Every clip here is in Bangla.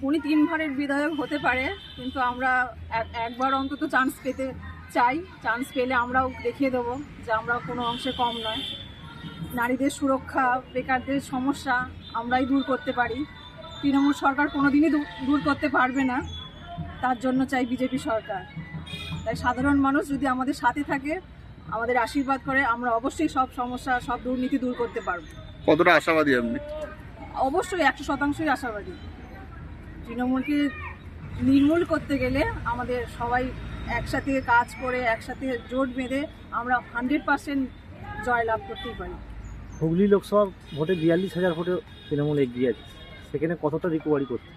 উনি 3বারের বিধায়ক হতে পারে, কিন্তু আমরা একবার অন্তত চান্স পেতে চাই। চান্স পেলে আমরাও দেখিয়ে দেবো যে আমরা কোনো অংশে কম নয়। নারীদের সুরক্ষা, বেকারদের সমস্যা আমরাই দূর করতে পারি। তৃণমূল সরকার কোনোদিনই দূর করতে পারবে না, তার জন্য চাই বিজেপি সরকার। তাই সাধারণ মানুষ যদি আমাদের সাথে থাকে, আমাদের আশীর্বাদ করে, আমরা অবশ্যই সব সমস্যা, সব দুর্নীতি দূর করতে পারবো। কতটা আশাবাদী আপনি? অবশ্যই 100% আশাবাদী। তৃণমূলকে নির্মূল করতে গেলে আমাদের সবাই একসাথে কাজ করে, একসাথে জোট বেঁধে আমরা 100% জয়লাভ করতেই পারি। হুগলি লোকসভা ভোটে 42,000 ভোটে তৃণমূল এগিয়ে আছে, সেখানে কতটা রিকভারি করতে?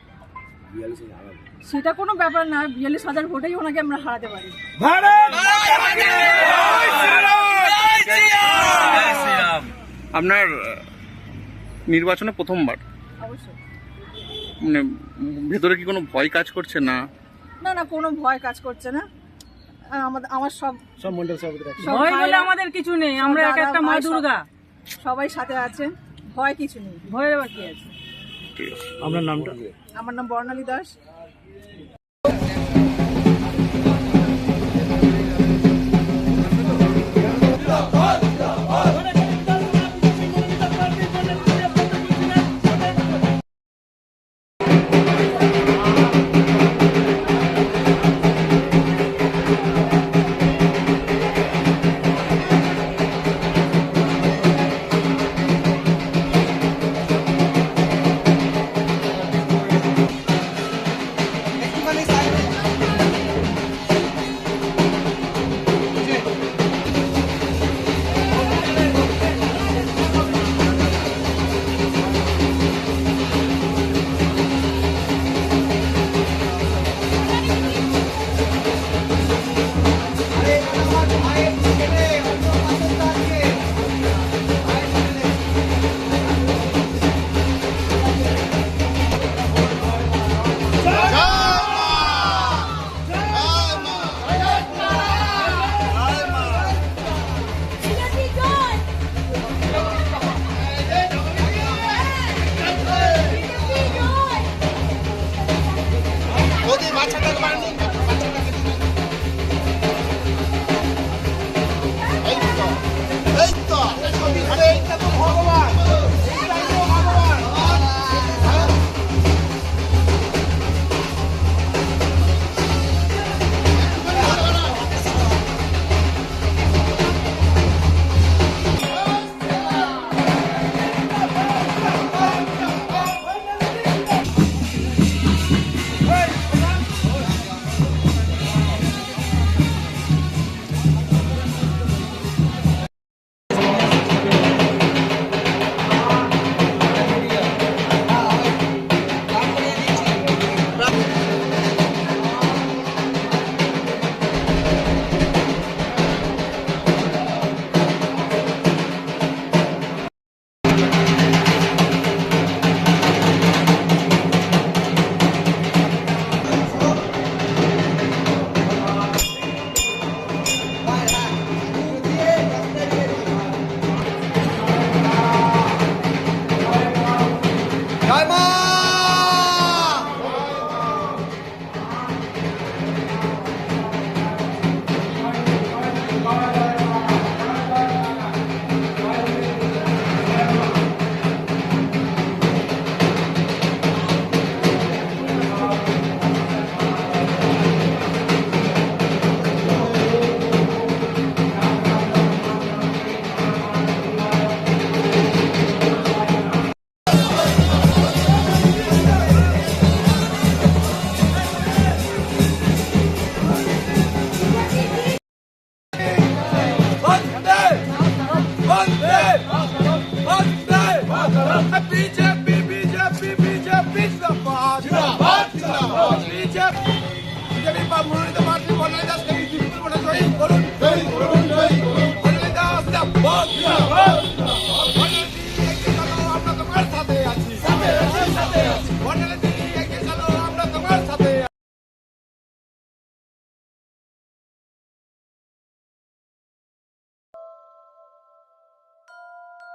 সেটা কোনো ব্যাপার না, 42,000 ভোটেই ওনাকে আমরা হারাতে পারি। আপনার নির্বাচনে প্রথমবার, অবশ্যই। মানে ভেতরে কি কোনো ভয় কাজ করছে? না না না, কোনো ভয় কাজ করছে না। আমার সব মন্ডল সভাপতি ভয় বলে আমাদের কিছু নেই, আমরা এক একটা মা দুর্গা, সবাই সাথে আছে, ভয় কিছু নেই। ভয়ের আবার কি আছে? ঠিক আছে। আপনার নামটা? আমার নাম বর্ণালী দাস।